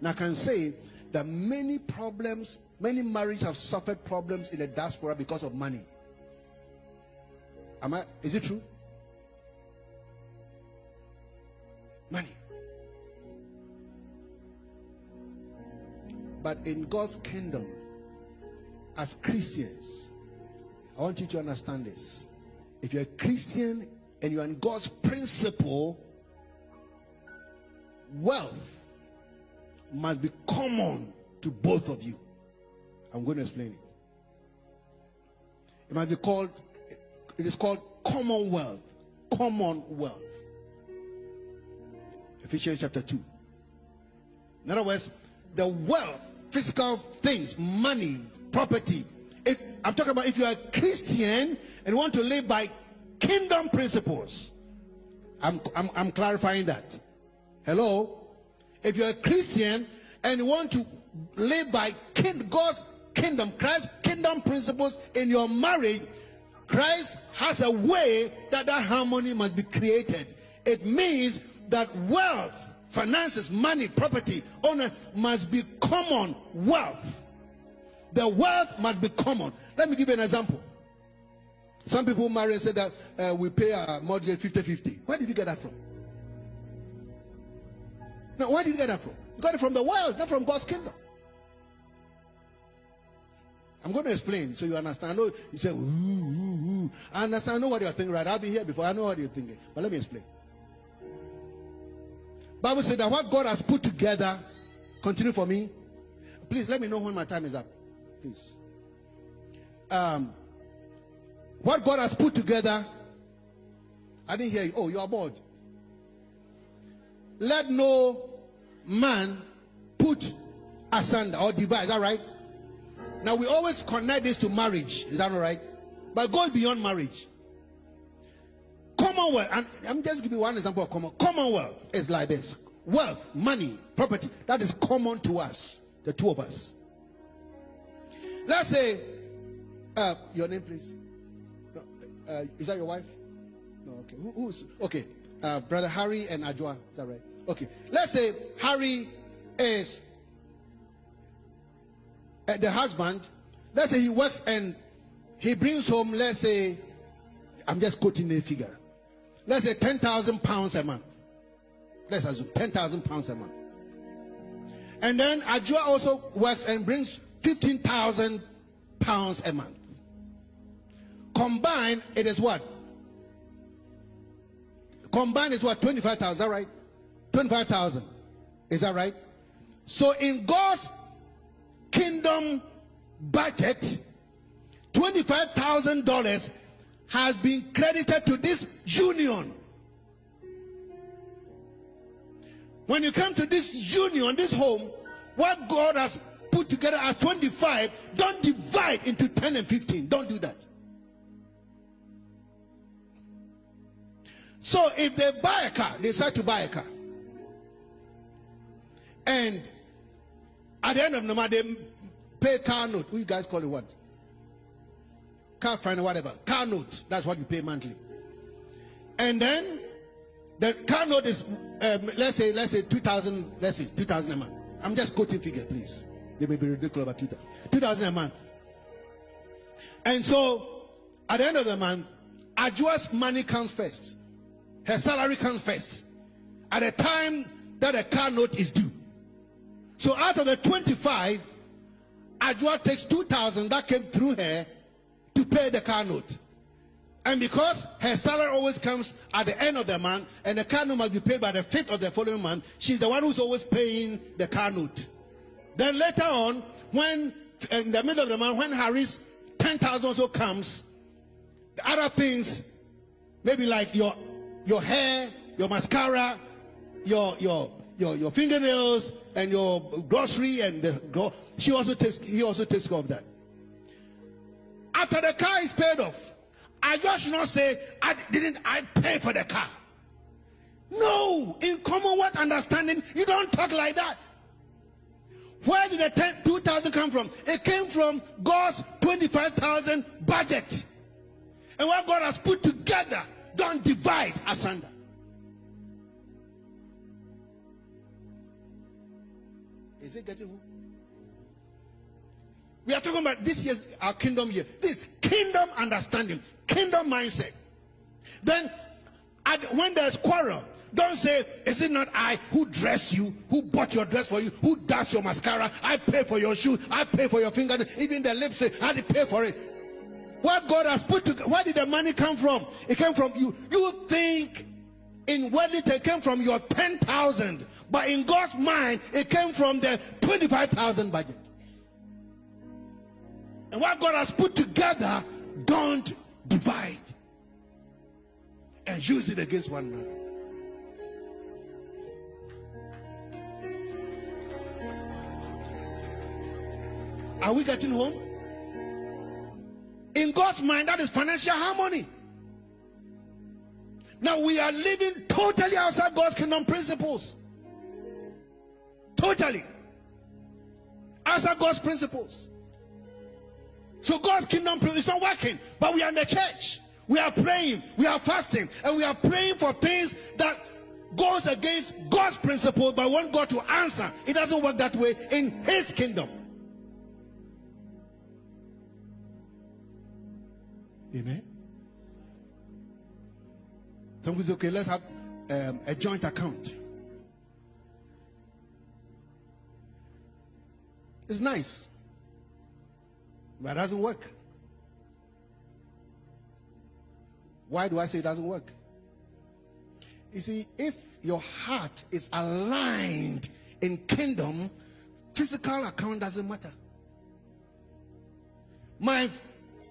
And I can say that many marriages have suffered problems in the diaspora because of money. Is it true? Money. But in God's kingdom, as Christians, I want you to understand this. If you're a Christian and you're in God's principle, wealth must be common to both of you. I'm going to explain it. It is called commonwealth. Commonwealth. Ephesians chapter 2. In other words, the wealth, physical things, money, property. I'm talking about if you are a Christian and want to live by kingdom principles. I'm clarifying that. Hello? If you're a Christian and you want to live by God's kingdom, Christ's kingdom principles in your marriage, Christ has a way that harmony must be created. It means that wealth, finances, money, property, owner must be common wealth. The wealth must be common. Let me give you an example. Some people marry and say that we pay our mortgage 50-50. Where did you get that from? Now, where did you get that from? You got it from the world, not from God's kingdom. I'm going to explain so you understand. I know you say, ooh. I understand. I know what you're thinking, right? I've been here before. I know what you're thinking. But let me explain. Bible said that what God has put together, continue for me. Please let me know when my time is up. Please. What God has put together, I didn't hear you. Oh, you are bored. Let no man put asunder or divide. Is that right? Now we always connect this to marriage. Is that all right? But it goes beyond marriage. Commonwealth, and I'm just giving you one example of commonwealth is like this: wealth, money, property. That is common to us, the two of us. Let's say, your name, please. No, is that your wife? No, okay. Who's okay? Brother Harry and Ajwa. Is that right? Okay. Let's say Harry is the husband. Let's say he works and he brings home, let's say, I'm just quoting the figure. Let's say 10,000 pounds a month. Let's assume 10,000 pounds a month. And then Ajwa also works and brings 15,000 pounds a month. Combined, it is what? Combined is what? 25,000. Is that right? 25,000. Is that right? So in God's kingdom budget, $25,000 has been credited to this union. When you come to this union, this home, what God has put together as 25, don't divide into 10 and 15. Don't do that. So if they buy a car, they decide to buy a car, and at the end of the month they pay car note. Who you guys call it what? Car finance, whatever. Car note. That's what you pay monthly. And then the car note is let's say 2,000. Let's say 2,000 a month. I'm just quoting figure, please. They may be ridiculous, but 2,000 a month. And so at the end of the month, Ajwa's money comes first. Her salary comes first at the time that the car note is due. So out of the 25, Ajwa takes 2,000 that came through her to pay the car note. And because her salary always comes at the end of the month and the car note must be paid by the 5th of the following month, she's the one who's always paying the car note. Then later on, when in the middle of the month, when Harry's 10,000 also comes, the other things, maybe like your hair, your mascara, your fingernails, and your grocery, and he also takes care of that. After the car is paid off, I just should not say, didn't I pay for the car? No, in commonwealth understanding, you don't talk like that. Where did the 2,000 come from? It came from God's 25,000 budget. And what God has put together, don't divide asunder. Is it getting home? We are talking about this year's our kingdom year. This kingdom understanding, kingdom mindset. Then, when there's quarrel, don't say, is it not I who dressed you, who bought your dress for you, who dashed your mascara, I paid for your shoes, I paid for your finger, even the lips, I had to pay for it. What God has put together, where did the money come from? It came from you. You think in worldly it came from your 10,000, but in God's mind, it came from the 25,000 budget. And what God has put together, don't divide and use it against one another. Are we getting home? In God's mind, that is financial harmony. Now we are living totally outside God's kingdom principles. Totally outside God's principles. So God's kingdom is not working, but we are in the church. We are praying, we are fasting, and we are praying for things that goes against God's principles, but want God to answer. It doesn't work that way in His kingdom. Amen. Somebody say, okay, let's have a joint account. It's nice, but it doesn't work. Why do I say it doesn't work? You see, if your heart is aligned in kingdom, physical account doesn't matter. My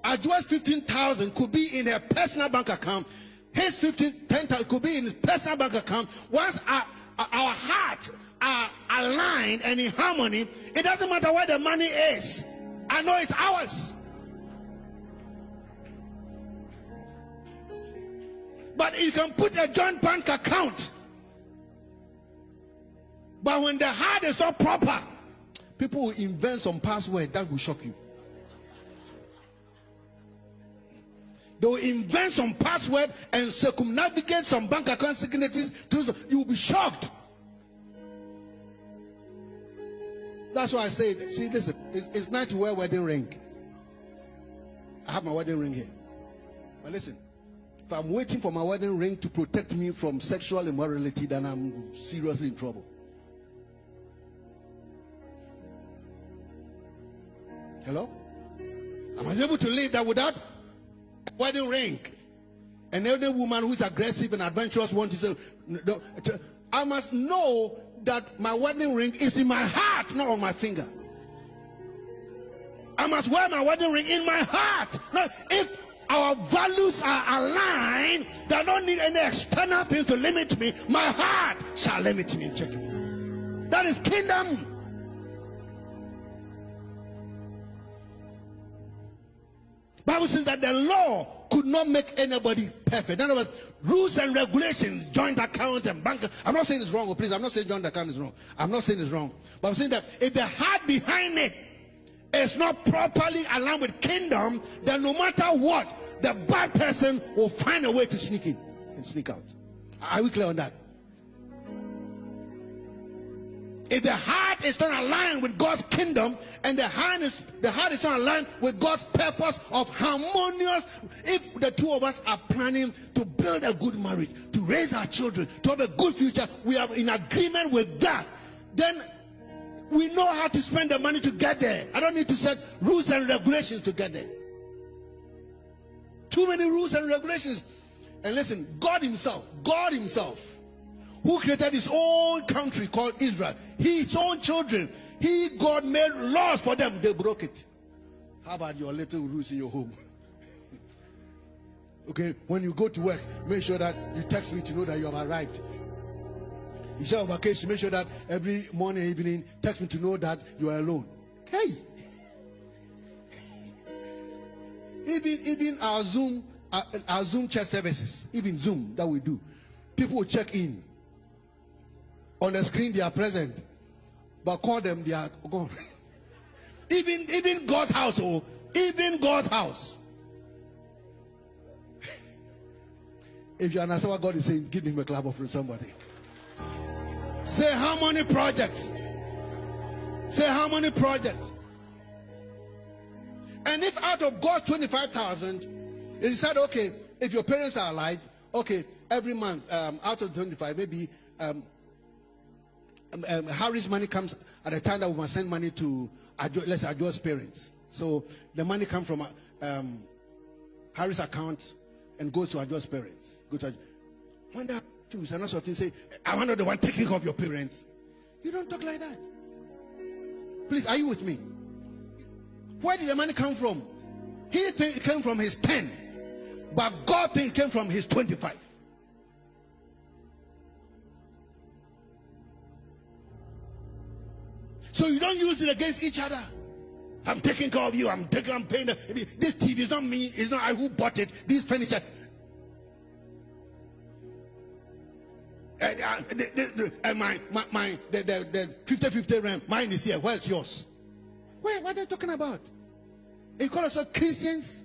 Ajua's 15,000 could be in a personal bank account. His 10,000 could be in his personal bank account. Once our hearts are aligned and in harmony, it doesn't matter where the money is. I know it's ours. But you can put a joint bank account. But when the heart is not proper, people will invent some password that will shock you. They will invent some password and circumnavigate some bank account signatories. You will be shocked. That's why I say, see, listen, it's nice to wear a wedding ring. I have my wedding ring here. But listen, if I'm waiting for my wedding ring to protect me from sexual immorality, then I'm seriously in trouble. Hello? Am I able to live that without a wedding ring? An elderly woman who is aggressive and adventurous wants to say, I must know that my wedding ring is in my heart, not on my finger. I must wear my wedding ring in my heart. Now, if our values are aligned, I don't need any external things to limit me. My heart shall limit me. Check it. That is kingdom. Bible says that the law could not make anybody perfect. In other words, rules and regulations, joint account and bank. I'm not saying it's wrong, please. I'm not saying joint account is wrong. I'm not saying it's wrong. But I'm saying that if the heart behind it is not properly aligned with kingdom, then no matter what, the bad person will find a way to sneak in and sneak out. Are we clear on that? If the heart is not aligned with God's kingdom, and the heart is not aligned with God's purpose of harmonious, if the two of us are planning to build a good marriage, to raise our children, to have a good future, we are in agreement with that, then we know how to spend the money to get there. I don't need to set rules and regulations to get there. Too many rules and regulations. And listen, God himself, who created his own country called Israel, his own children, God made laws for them. They broke it. How about your little rules in your home? Okay, when you go to work, make sure that you text me to know that you have arrived. If you're on vacation, make sure that every morning, evening, text me to know that you are alone. Hey! Even our Zoom chat services, even Zoom that we do, people will check in. On the screen they are present, but call them, they are gone. even God's house, even God's house. If you understand what God is saying, give him a clap of somebody. Say harmony project. Say how many projects? And if out of God's 25,000, you decide, okay, if your parents are alive, okay, every month, out of 25, maybe Harry's money comes at the time that we must send money to, let's say, Ajo's parents. So the money comes from Harry's account and goes to Ajo's parents. When that choose another sort of thing, say, I'm not the one taking care of your parents. You don't talk like that. Please, are you with me? Where did the money come from? He think it came from his 10, but God think it came from his 25. So you don't use it against each other. I'm taking care of you. I'm paying. This TV is not me. It's not I who bought it. This furniture. The 50-50 rent. Mine is here. Where's yours? What are they talking about? You call yourself Christians,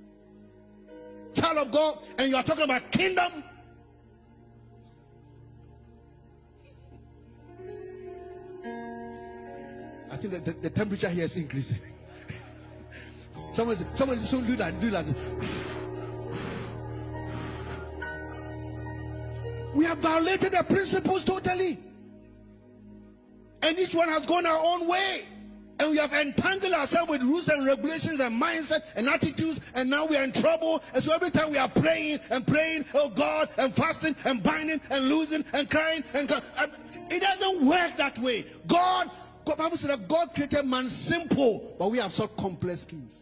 child of God, and you are talking about kingdom. I think that the temperature here is increasing. Someone soon do that. We have violated the principles totally, and each one has gone our own way. And we have entangled ourselves with rules and regulations and mindset and attitudes, and now we are in trouble. And so every time we are praying, oh God, and fasting and binding and losing and crying it doesn't work that way. The Bible said that God created man simple, but we have such complex schemes.